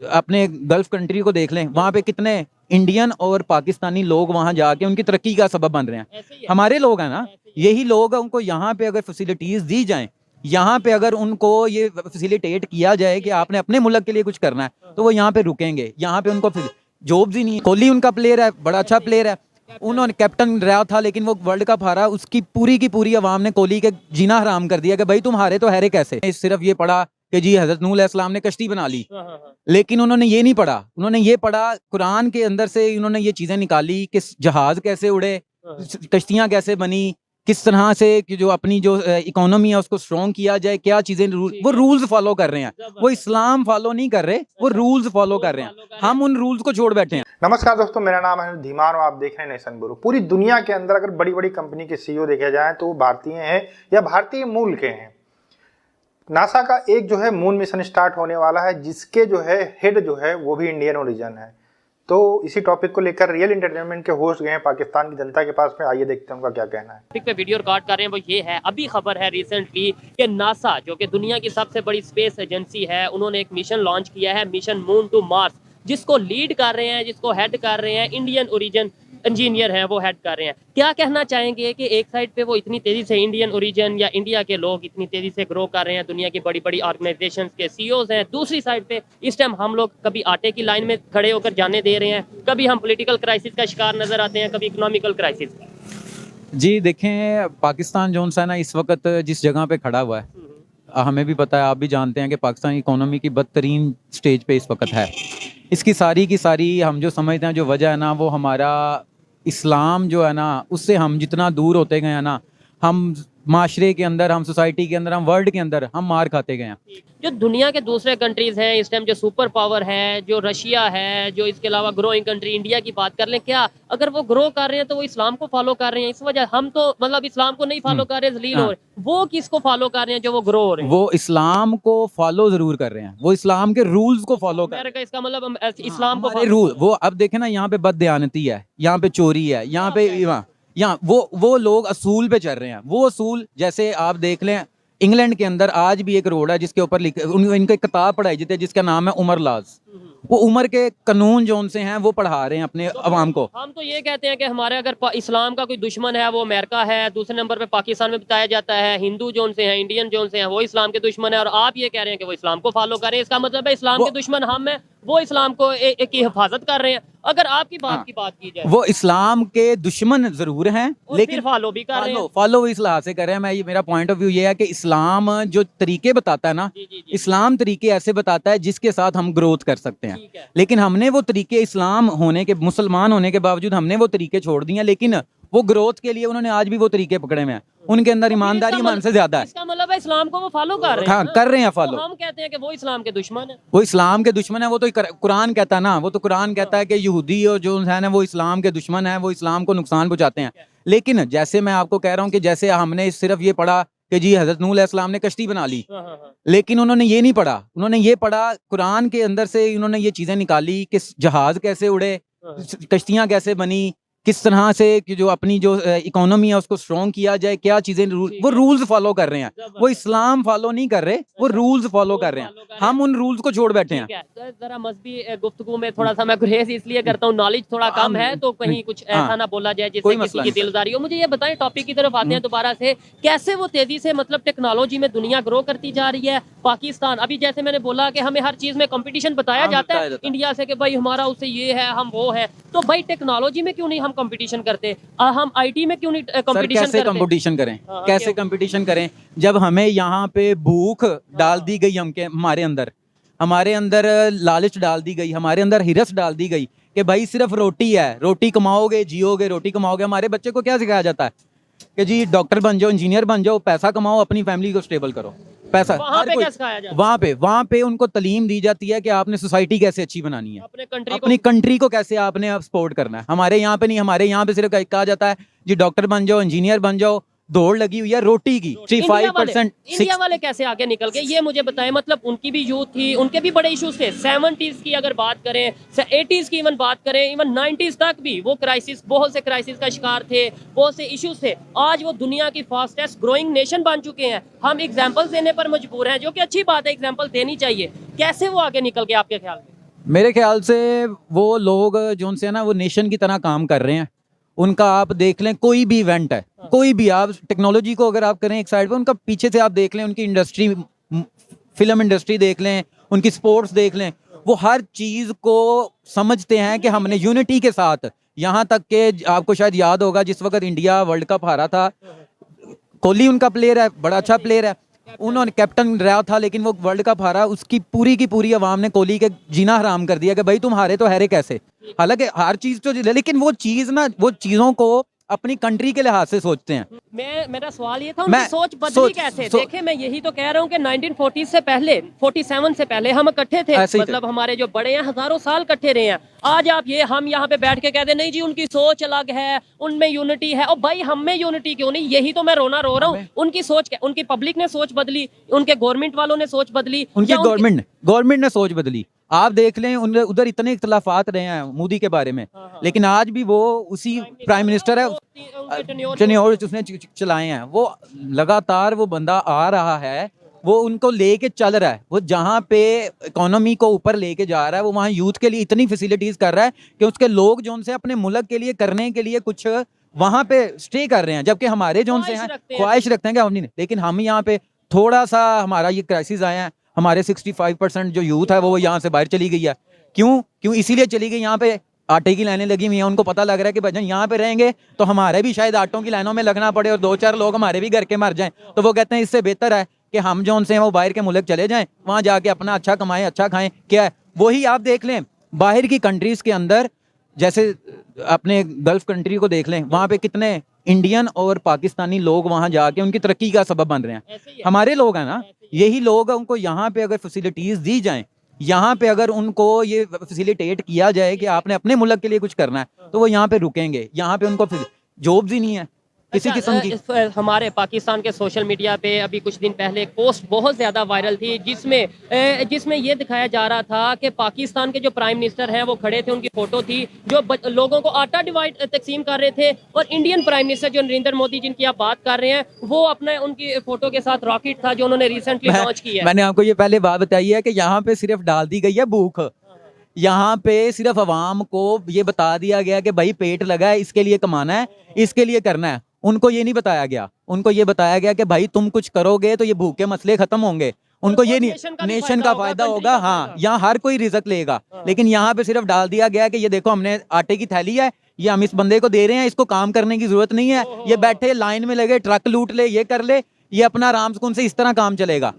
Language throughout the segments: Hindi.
अपने गल्फ कंट्री को देख लें, वहाँ पे कितने इंडियन और पाकिस्तानी लोग वहाँ जाके उनकी तरक्की का सबब बन रहे हैं। हमारे लोग हैं ना, यही लोग हैं, उनको यहाँ पे अगर फैसिलिटीज दी जाएं, यहाँ पे अगर उनको ये फैसिलिटेट किया जाए कि आपने अपने मुल्क के लिए कुछ करना है, तो वो यहाँ पे रुकेंगे। यहाँ पे उनको जॉब्स ही नहीं है। कोहली उनका प्लेयर है, बड़ा अच्छा प्लेयर है, उन्होंने कैप्टन रहा था, लेकिन वो वर्ल्ड कप हारा, उसकी पूरी की पूरी आवाम ने कोहली के जीना हराम कर दिया कि भाई तुम हारे तो हारे कैसे। सिर्फ ये पढ़ा कि जी हजरत नूह अलैहिस्सलाम ने कश्ती बना ली, लेकिन उन्होंने ये नहीं पढ़ा। उन्होंने ये पढ़ा कुरान के अंदर से, उन्होंने ये चीजें निकाली कि जहाज कैसे उड़े, कश्तियां कैसे बनी, किस तरह से कि जो अपनी जो इकोनॉमी है उसको स्ट्रॉन्ग किया जाए, क्या चीजें वो रूल्स फॉलो कर रहे हैं। वो इस्लाम फॉलो नहीं कर रहे, वो रूल्स फॉलो कर रहे हैं। हम उन रूल्स को छोड़ बैठे हैं। नमस्कार दोस्तों, मेरा नाम है धीमान और आप देख रहे हैं नेशन गुरु। पूरी दुनिया के अंदर अगर बड़ी बड़ी कंपनी के सीईओ देखे जाएं तो वो भारतीय हैं या भारतीय मूल के हैं। नासा का एक जो है मून मिशन स्टार्ट होने वाला है, जिसके जो है हेड जो है वो भी इंडियन ओरिजिन है। तो इसी टॉपिक को लेकर रियल एंटरटेनमेंट के होस्ट गए हैं पाकिस्तान की जनता के पास में। आइए देखते हैं उनका क्या कहना है। टॉपिक पे वीडियो रिकॉर्ड कर रहे हैं वो ये है, अभी खबर है रिसेंटली कि नासा जो कि दुनिया की सबसे बड़ी स्पेस एजेंसी है, उन्होंने एक मिशन लॉन्च किया है, मिशन मून टू मार्स, जिसको लीड कर रहे हैं, जिसको हेड कर रहे हैं इंडियन ओरिजिन इंजीनियर हैं, वो हेड कर रहे हैं। क्या कहना चाहेंगे कि एक साइड पे वो इतनी तेजी से इंडियन ओरिजिन या इंडिया के लोग इतनी तेजी से ग्रो कर रहे हैं, दुनिया की बड़ी बड़ी ऑर्गेनाइजेशंस के सीईओज हैं, दूसरी साइड पे इस टाइम हम लोग कभी आटे की लाइन में खड़े होकर जाने दे रहे हैं, कभी हम पॉलिटिकल क्राइसिस का शिकार नजर आते हैं, कभी इकोनॉमिकल क्राइसिस का। जी देखें, पाकिस्तान जो है ना इस वक्त जिस जगह पे खड़ा हुआ है, हमें भी पता है, आप भी जानते हैं कि पाकिस्तान इकोनॉमी की बदतरीन स्टेज पे इस वक्त है। इसकी सारी की सारी हम जो समझते हैं जो वजह है ना, वो हमारा इस्लाम जो है ना, उससे हम जितना दूर होते गए हैं ना, हम माशरे के अंदर, हम सोसाइटी के अंदर, हम वर्ल्ड के अंदर हम मार खाते गए हैं। जो दुनिया के दूसरे कंट्रीज हैं इस टाइम, जो सुपर पावर है, जो रशिया है, जो इसके अलावा ग्रोइंग कंट्री इंडिया की बात कर लें, क्या अगर वो ग्रो कर रहे हैं तो वो इस्लाम को फॉलो कर रहे हैं? इस वजह हम तो मतलब इस्लाम को नहीं फॉलो कर रहे, जलील हो रहे हैं। वो किसको फॉलो कर रहे हैं जो वो ग्रो हो रहे हैं? वो इस्लाम को फॉलो जरूर कर रहे हैं, वो इस्लाम के रूल्स को फॉलो कर रहे हैं। इसका मतलब हम इस्लाम को रूल वो अब देखे ना, यहाँ पे बददयानती है, यहाँ पे चोरी है, यहाँ पे यहाँ वो लोग असूल पे चल रहे हैं। वो असूल जैसे आप देख लें, इंग्लैंड के अंदर आज भी एक रोड है जिसके ऊपर इनकी किताब पढ़ाई जाती है जिसका नाम है उमर लॉज। वो उमर के कानून जो उनसे हैं वो पढ़ा रहे हैं अपने अवाम को। हम तो ये कहते हैं कि हमारे अगर इस्लाम का कोई दुश्मन है वो अमेरिका है, दूसरे नंबर पे पाकिस्तान में बताया जाता है हिंदू जो उनसे हैं, इंडियन जो उनसे हैं, वो इस्लाम के दुश्मन है, और आप ये कह रहे हैं कि वो इस्लाम को फॉलो कर रहे हैं। इसका मतलब है इस्लाम के दुश्मन हम हैं, वो इस्लाम को की हिफाजत कर रहे हैं। अगर आपकी बात की बात की जाए, वो इस्लाम के दुश्मन जरूर हैं, लेकिन फॉलो भी कर रहे हैं। फॉलो इस लिहाज से कर रहे हैं। मैं मेरा पॉइंट ऑफ व्यू ये है कि इस्लाम जो तरीके बताता है ना, इस्लाम तरीके ऐसे बताता है जिसके साथ हम ग्रोथ कर सकते हैं। लेकिन हमने वो तरीके, इस्लाम होने के, मुसलमान होने के बावजूद हमने वो तरीके छोड़ दिए, लेकिन वो ग्रोथ के लिए उन्होंने आज भी वो तरीके पकड़े हुए हैं। उनके अंदर ईमानदारी ईमान से ज्यादा है। इसका मतलब है इस्लाम को वो फॉलो कर रहे हैं। हाँ, कर रहे हैं फॉलो। तो हम कहते हैं कि वो इस्लाम के दुश्मन है। वो इस्लाम के दुश्मन है, वो तो कुरान कहता है ना, वो तो कुरान कहता है कि यहूदी और जो है ना वो इस्लाम के दुश्मन है, वो इस्लाम को नुकसान पहुंचाते हैं। लेकिन जैसे मैं आपको कह रहा हूँ कि जैसे हमने सिर्फ ये पढ़ा कि जी हजरत नूह अलैहिस्सलाम ने कश्ती बना ली, लेकिन उन्होंने ये नहीं पढ़ा। उन्होंने ये पढ़ा कुरान के अंदर से, उन्होंने ये चीजें निकाली कि जहाज कैसे उड़े, कश्तियां कैसे बनी, किस तरह से कि जो अपनी जो इकोनॉमी है उसको स्ट्रॉन्ग किया जाए, क्या चीजें वो रूल्स फॉलो कर रहे हैं। वो इस्लाम फॉलो नहीं कर रहे, वो रूल्स फॉलो कर रहे हैं। हम उन रूल्स को छोड़ बैठे हैं। जरा मजहबी गुफ्तगू में थोड़ा सा मैं गुरेज इसलिए करता हूँ, नॉलेज थोड़ा कम है, तो कहीं कुछ ऐसा ना बोला जाए जिससे किसी की दिलदारी हो। मुझे ये बताएं, टॉपिक की तरफ आते हैं दोबारा से, कैसे वो तेजी से मतलब टेक्नोलॉजी में दुनिया ग्रो करती जा रही है। पाकिस्तान अभी जैसे मैंने बोला कि हमें हर चीज में कंपटीशन बताया जाता है इंडिया से कि भाई हमारा उससे ये है, हम वो है, तो भाई टेक्नोलॉजी में क्यों नहीं हम कंपटीशन करते? हम आईटी में क्यों नहीं कंपटीशन करते? कंपटीशन करें, कैसे कंपटीशन करें जब हमें यहाँ पे भूख डाल दी गई, हमारे अंदर लालच डाल दी गई, हमारे अंदर हिरस डाल दी गई कि भाई सिर्फ रोटी है, रोटी कमाओगे जियोगे, रोटी कमाओगे। हमारे बच्चे को क्या सिखाया जाता है कि जी डॉक्टर बन जाओ, इंजीनियर बन जाओ, पैसा कमाओ, अपनी फैमिली को स्टेबल करो। पैसा वहाँ पे उनको तालीम दी जाती है कि आपने सोसाइटी कैसे अच्छी बनानी है, अपनी कंट्री को कैसे आपने सपोर्ट करना है। हमारे यहाँ पे नहीं, हमारे यहाँ पे सिर्फ कहा जाता है जी डॉक्टर बन जाओ, इंजीनियर बन जाओ। दौड़ लगी हुई है रोटी की। 3-5% इंडिया वाले कैसे आगे निकल गए ये मुझे बताएं। मतलब उनकी भी यूथ थी, उनके भी बड़े इश्यूज थे। 70s की अगर बात करें, 80s की इवन बात करें, इवन 90s तक भी वो क्राइसिस, बहुत से क्राइसिस का शिकार थे, बहुत से इश्यूज थे। आज वो दुनिया की फास्टेस्ट ग्रोइंग नेशन बन चुके हैं। हम एग्जाम्पल देने पर मजबूर हैं, जो कि अच्छी बात है, एग्जाम्पल देनी चाहिए। कैसे वो आगे निकल गए आपके ख्याल में? मेरे ख्याल से वो लोग जो उनसे है ना वो नेशन की तरह काम कर रहे हैं। उनका आप देख लें, कोई भी इवेंट है, कोई भी, आप टेक्नोलॉजी को अगर आप करें एक साइड पे, उनका पीछे से आप देख लें, उनकी इंडस्ट्री, फिल्म इंडस्ट्री देख लें, उनकी स्पोर्ट्स देख लें, वो हर चीज़ को समझते हैं कि हमने यूनिटी के साथ, यहाँ तक कि आपको शायद याद होगा जिस वक्त इंडिया वर्ल्ड कप हारा था, कोहली उनका प्लेयर है, बड़ा अच्छा प्लेयर है, उन्होंने कैप्टन रहा था, लेकिन वो वर्ल्ड कप हारा, उसकी पूरी की पूरी आवाम ने कोहली के जीना हराम कर दिया कि भाई तुम हारे तो हारे कैसे। हालांकि हर चीज तो, लेकिन वो चीज ना, वो चीजों को अपनी कंट्री के लिहाज से सोचते हैं। मेरा सवाल ये था उनकी सोच बदली कैसे? देखे, मैं यही तो कह रहा हूँ कि 1940 से पहले, 47 से पहले हम इकट्ठे थे, मतलब हमारे जो बड़े हैं हजारों साल इकट्ठे रहे हैं। आज आप हम यहाँ पे बैठ के कहते नहीं जी उनकी सोच अलग है, उनमें यूनिटी है, और भाई हम में यूनिटी क्यों नहीं? यही तो मैं रो रहा हूँ। उनकी सोच क्या, उनकी पब्लिक ने सोच बदली, उनके गवर्नमेंट वालों ने सोच बदली, उनकी गवर्नमेंट ने सोच बदली। आप देख लें उधर इतने इख्तलाफात रहे हैं मोदी के बारे में, लेकिन आज भी वो उसी प्राइम मिनिस्टर है, टेन्योर उसने चलाए हैं, वो लगातार वो बंदा आ रहा है, वो उनको लेके चल रहा है, वो जहाँ पे इकोनॉमी को ऊपर लेके जा रहा है, वो वहाँ यूथ के लिए इतनी फैसिलिटीज कर रहा है कि उसके लोग जो उनसे अपने मुल्क के लिए करने के लिए कुछ वहाँ पे स्टे कर रहे हैं, जबकि हमारे जो उनसे हैं ख्वाहिश रखते हैं कि हम नहीं, लेकिन हम यहाँ पे थोड़ा सा हमारा ये क्राइसिस आया है, हमारे 65% जो यूथ है वो यहाँ से बाहर चली गई है। क्यों इसीलिए चली गई, यहाँ पे आटे की लाइनें लगी हुई हैं, उनको पता लग रहा है कि भाई यहाँ पे रहेंगे तो हमारे भी शायद आटों की लाइनों में लगना पड़े और 2-4 लोग हमारे भी घर के मर जाएं, तो वो कहते हैं इससे बेहतर है कि हम जो उनसे हैं वो बाहर के मुल्क चले जाएं, वहाँ जाके अपना अच्छा कमाएं, अच्छा खाएं। क्या है वही आप देख लें बाहर की कंट्रीज के अंदर, जैसे अपने गल्फ कंट्री को देख लें, वहाँ पे कितने इंडियन और पाकिस्तानी लोग वहाँ जाके उनकी तरक्की का सबब बन रहे हैं। हमारे लोग हैं ना, यही लोग हैं, उनको यहाँ पे अगर फैसिलिटीज दी जाएं, यहाँ पे अगर उनको ये फैसिलिटेट किया जाए कि आपने अपने मुल्क के लिए कुछ करना है, तो वो यहाँ पे रुकेंगे। यहाँ पे उनको जॉब्स ही नहीं है किसी किस्म की। हमारे पाकिस्तान के सोशल मीडिया पे अभी कुछ दिन पहले एक पोस्ट बहुत ज़्यादा वायरल थी, जिसमें ये दिखाया जा रहा था कि पाकिस्तान के जो प्राइम मिनिस्टर हैं वो खड़े थे, उनकी फ़ोटो थी, जो लोगों को आटा डिवाइड तकसीम कर रहे थे, और इंडियन प्राइम मिनिस्टर जो नरेंद्र मोदी जिनकी आप बात कर रहे हैं, वो अपने उनकी फ़ोटो के साथ रॉकेट था जो उन्होंने रिसेंटली लॉन्च किया है। मैंने आपको ये पहले बात बताई है कि यहाँ पे सिर्फ डाल दी गई है भूख, यहाँ पे सिर्फ अवाम को ये बता दिया गया कि भाई पेट लगा है, इसके लिए कमाना है, इसके लिए करना है। उनको ये नहीं बताया गया, उनको ये बताया गया कि भाई तुम कुछ करोगे तो ये भूख के मसले खत्म होंगे। उनको ये नहीं, नेशन का फायदा होगा, हाँ, यहाँ हर कोई रिजक लेगा। लेकिन यहाँ पे सिर्फ डाल दिया गया कि ये देखो हमने आटे की थैली है, ये हम इस बंदे को दे रहे हैं, इसको काम करने की जरूरत नहीं है, ये बैठे लाइन में लगे ट्रक लूट ले, ये कर ले, ये अपना आराम सुकून से इस तरह काम चलेगा।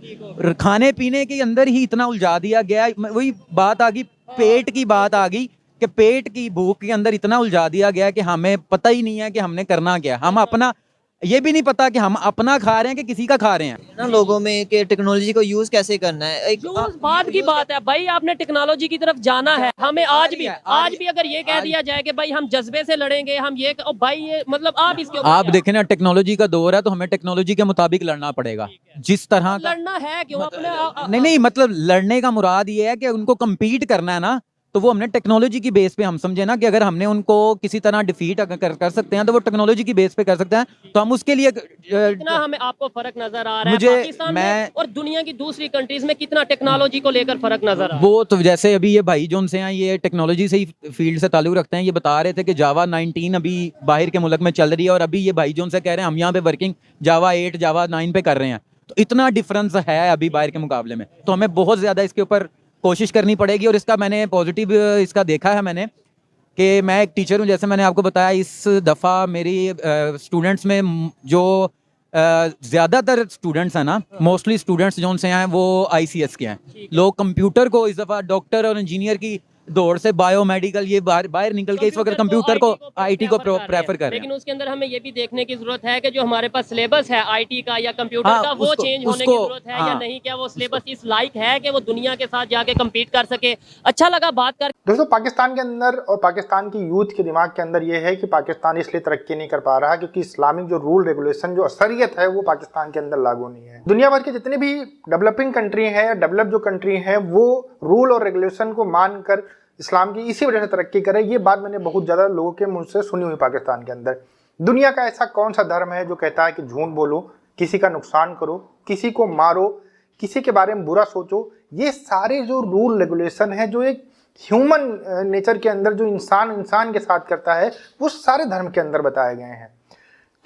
खाने पीने के अंदर ही इतना उलझा दिया गया। वही बात आ गई, पेट की बात आ गई कि पेट की भूख के अंदर इतना उलझा दिया गया कि हमें पता ही नहीं है कि हमने करना क्या। हम अपना ये भी नहीं पता कि हम अपना खा रहे हैं कि किसी का खा रहे हैं ना, लोगों में कि टेक्नोलॉजी को यूज कैसे करना है। एक बात की बात है भाई, आपने टेक्नोलॉजी की तरफ जाना है। हमें आज भी अगर ये कह दिया जाए कि भाई हम जज्बे से लड़ेंगे, हम ये भाई ये मतलब आप इसके आप देखें ना, टेक्नोलॉजी का दौर है तो हमें टेक्नोलॉजी के मुताबिक लड़ना पड़ेगा। जिस तरह लड़ना है क्यों अपने नहीं, मतलब लड़ने का मुराद ये है कि उनको कम्पीट करना है ना, तो वो हमने टेक्नोलॉजी की बेस पे हम समझे ना कि अगर हमने उनको किसी तरह डिफीट कर सकते हैं तो वो टेक्नोलॉजी की बेस पे कर सकते हैं, तो हम उसके लिए कितना हमें आपको फर्क नजर आ रहा है पाकिस्तान में और दुनिया की दूसरी कंट्रीज में, कितना टेक्नोलॉजी को लेकर फर्क नजर आ रहा है? वो तो जैसे अभी ये भाई जो उनसे हैं, ये टेक्नोलॉजी से ही फील्ड से ताल्लुक रखते हैं, ये बता रहे थे कि जावा 19 अभी बाहर के मुल्क में चल रही है, और अभी ये भाई जो उनसे कह रहे हैं हम यहाँ पे वर्किंग जावा 8 जावा 9 पे कर रहे हैं। तो इतना डिफरेंस है अभी बाहर के मुकाबले में, तो हमें बहुत ज्यादा इसके ऊपर कोशिश करनी पड़ेगी। और इसका मैंने पॉजिटिव इसका देखा है मैंने, कि मैं एक टीचर हूँ, जैसे मैंने आपको बताया, इस दफ़ा मेरी स्टूडेंट्स में जो ज़्यादातर स्टूडेंट्स हैं ना, मोस्टली स्टूडेंट्स जो उनसे हैं वो ICS के हैं। लोग कंप्यूटर को इस दफ़ा डॉक्टर और इंजीनियर की दौड़ से बायोमेडिकल ये बाहर निकल के इस वक्त कंप्यूटर को IT को प्रेफर कर रहे हैं। लेकिन उसके अंदर हमें ये भी देखने की जरूरत है कि जो हमारे पास सिलेबस है IT का या कंप्यूटर का, वो चेंज होने की जरूरत है या नहीं? क्या वो सिलेबस इस लायक है कि वो दुनिया के साथ जाके कम्पीट कर सके? अच्छा लगा बात कर। दोस्तों, पाकिस्तान के अंदर और पाकिस्तान की यूथ के दिमाग के अंदर ये है कि पाकिस्तान इसलिए तरक्की नहीं कर पा रहा क्योंकि इस्लामिक जो रूल रेगुलेशन, जो असरियत है, वो पाकिस्तान के अंदर लागू नहीं है। दुनिया भर के जितने भी डेवलपिंग कंट्री हैं या डेवलप जो कंट्री हैं, वो रूल और रेगुलेशन को मानकर इस्लाम की इसी वजह से तरक्की करे। ये बात मैंने बहुत ज़्यादा लोगों के मुंह से सुनी हुई पाकिस्तान के अंदर। दुनिया का ऐसा कौन सा धर्म है जो कहता है कि झूठ बोलो, किसी का नुकसान करो, किसी को मारो, किसी के बारे में बुरा सोचो? ये सारे जो रूल रेगुलेशन है, जो एक ह्यूमन नेचर के अंदर जो इंसान इंसान के साथ करता है वो सारे धर्म के अंदर बताए गए हैं।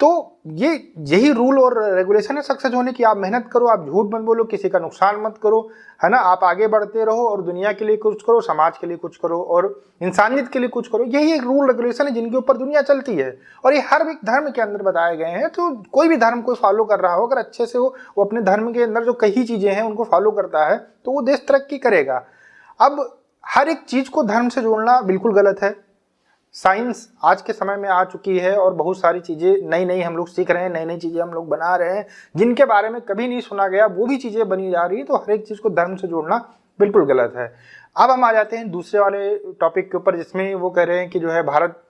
तो यही रूल और रेगुलेशन है सक्सेस होने की। आप मेहनत करो, आप झूठ मत बोलो, किसी का नुकसान मत करो, है ना, आप आगे बढ़ते रहो और दुनिया के लिए कुछ करो, समाज के लिए कुछ करो और इंसानियत के लिए कुछ करो। यही एक रूल रेगुलेशन है जिनके ऊपर दुनिया चलती है और ये हर एक धर्म के अंदर बताए गए हैं। तो कोई भी धर्म को फॉलो कर रहा हो, अगर अच्छे से वो अपने धर्म के अंदर जो कई चीजें हैं उनको फॉलो करता है तो वो देश तरक्की करेगा। अब हर एक चीज को धर्म से जोड़ना बिल्कुल गलत है। साइंस आज के समय में आ चुकी है और बहुत सारी चीज़ें नई नई हम लोग सीख रहे हैं, नई नई चीज़ें हम लोग बना रहे हैं जिनके बारे में कभी नहीं सुना गया, वो भी चीज़ें बनी जा रही है। तो हर एक चीज़ को धर्म से जोड़ना बिल्कुल गलत है। अब हम आ जाते हैं दूसरे वाले टॉपिक के ऊपर जिसमें वो कह रहे हैं कि जो है भारत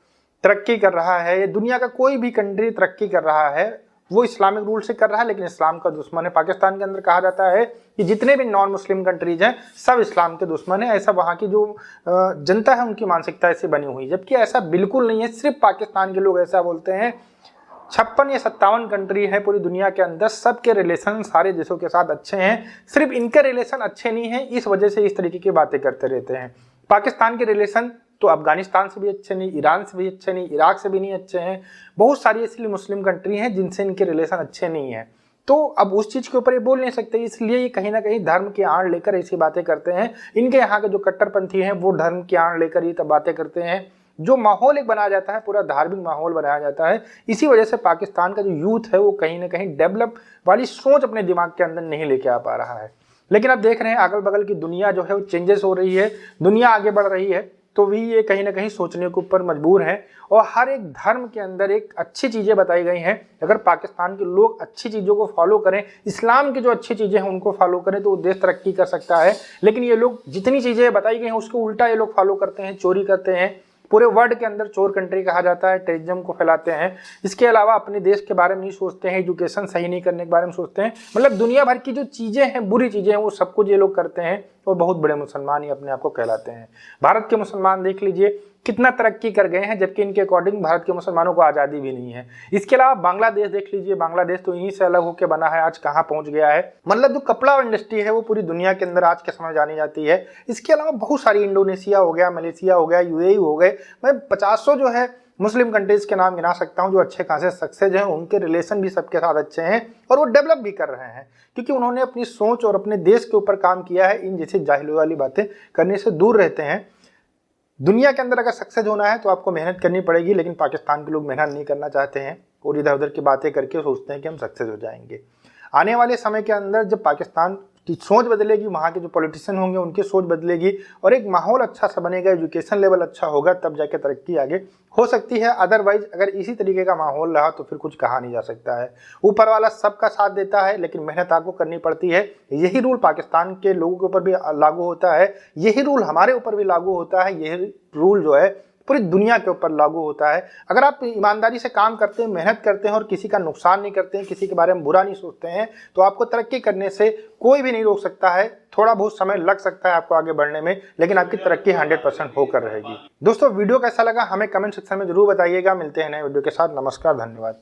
तरक्की कर रहा है, दुनिया का कोई भी कंट्री तरक्की कर रहा है वो इस्लामिक रूल से कर रहा है लेकिन इस्लाम का दुश्मन है। पाकिस्तान के अंदर कहा जाता है कि जितने भी नॉन मुस्लिम कंट्रीज हैं सब इस्लाम के दुश्मन है। ऐसा वहाँ की जो जनता है उनकी मानसिकता ऐसे बनी हुई, जबकि ऐसा बिल्कुल नहीं है। सिर्फ पाकिस्तान के लोग ऐसा बोलते हैं। 56 या 57 कंट्री है पूरी दुनिया के अंदर, सबके रिलेशन सारे देशों के साथ अच्छे हैं, सिर्फ इनके रिलेशन अच्छे नहीं हैं, इस वजह से इस तरीके की बातें करते रहते हैं। पाकिस्तान के रिलेशन तो अफगानिस्तान से भी अच्छे नहीं, ईरान से भी अच्छे नहीं, इराक से भी नहीं अच्छे हैं। बहुत सारी ऐसी मुस्लिम कंट्री हैं जिनसे इनके रिलेशन अच्छे नहीं हैं। तो अब उस चीज़ के ऊपर ये बोल नहीं सकते, इसलिए ये कहीं ना कहीं धर्म की आड़ लेकर ऐसी बातें करते हैं। इनके यहाँ के जो कट्टरपंथी हैं वो धर्म की आड़ लेकर ये तब बातें करते हैं। जो माहौल एक बनाया जाता है, पूरा धार्मिक माहौल बनाया जाता है, इसी वजह से पाकिस्तान का जो यूथ है वो कहीं ना कहीं डेवलप वाली सोच अपने दिमाग के अंदर नहीं लेके आ पा रहा है। लेकिन अब देख रहे हैं अगल बगल की दुनिया जो है वो चेंजेस हो रही है, दुनिया आगे बढ़ रही है, तो भी ये कहीं ना कहीं सोचने के ऊपर मजबूर हैं। और हर एक धर्म के अंदर एक अच्छी चीज़ें बताई गई हैं। अगर पाकिस्तान के लोग अच्छी चीज़ों को फॉलो करें, इस्लाम की जो अच्छी चीज़ें हैं उनको फॉलो करें तो वो देश तरक्की कर सकता है। लेकिन ये लोग जितनी चीज़ें बताई गई हैं उसको उल्टा ये लोग फॉलो करते हैं, चोरी करते हैं। पूरे वर्ल्ड के अंदर चोर कंट्री कहा जाता है, टेररिज्म को फैलाते हैं। इसके अलावा अपने देश के बारे में नहीं सोचते हैं, एजुकेशन सही नहीं करने के बारे में सोचते हैं। मतलब दुनिया भर की जो चीज़ें हैं, बुरी चीज़ें हैं, वो सब कुछ ये लोग करते हैं और बहुत बड़े मुसलमान ही अपने आप को कहलाते हैं। भारत के मुसलमान देख लीजिए कितना तरक्की कर गए हैं, जबकि इनके अकॉर्डिंग भारत के मुसलमानों को आज़ादी भी नहीं है। इसके अलावा बांग्लादेश देख लीजिए, बांग्लादेश तो इन्हीं से अलग होकर बना है, आज कहाँ पहुँच गया है। मतलब जो कपड़ा इंडस्ट्री है वो पूरी दुनिया के अंदर आज के समय जानी जाती है। इसके अलावा बहुत सारी, इंडोनेशिया हो गया, मलेशिया हो गया, यूएई हो गए, मैं 50 जो है मुस्लिम कंट्रीज के नाम गिना सकता हूं जो अच्छे खासे सक्सेस हैं। उनके रिलेशन भी सबके साथ अच्छे हैं और वो डेवलप भी कर रहे हैं क्योंकि उन्होंने अपनी सोच और अपने देश के ऊपर काम किया है। इन जैसे जाहिल वाली बातें करने से दूर रहते हैं। दुनिया के अंदर अगर सक्सेस होना है तो आपको मेहनत करनी पड़ेगी, लेकिन पाकिस्तान के लोग मेहनत नहीं करना चाहते हैं और इधर उधर की बातें करके सोचते हैं कि हम सक्सेस हो जाएंगे। आने वाले समय के अंदर जब पाकिस्तान की सोच बदलेगी, वहाँ के जो पॉलिटिशियन होंगे उनकी सोच बदलेगी और एक माहौल अच्छा सा बनेगा, एजुकेशन लेवल अच्छा होगा, तब जाके तरक्की आगे हो सकती है। अदरवाइज अगर इसी तरीके का माहौल रहा तो फिर कुछ कहा नहीं जा सकता है। ऊपर वाला सबका साथ देता है लेकिन मेहनत आपको करनी पड़ती है। यही रूल पाकिस्तान के लोगों के ऊपर भी लागू होता है, यही रूल हमारे ऊपर भी लागू होता है, यही रूल जो है पूरी दुनिया के ऊपर लागू होता है। अगर आप ईमानदारी से काम करते हैं, मेहनत करते हैं और किसी का नुकसान नहीं करते हैं, किसी के बारे में बुरा नहीं सोचते हैं, तो आपको तरक्की करने से कोई भी नहीं रोक सकता है। थोड़ा बहुत समय लग सकता है आपको आगे बढ़ने में, लेकिन आपकी तरक्की 100% होकर रहेगी। दोस्तों वीडियो कैसा लगा हमें कमेंट सेक्शन में जरूर बताइएगा। मिलते हैं नए वीडियो के साथ। नमस्कार, धन्यवाद।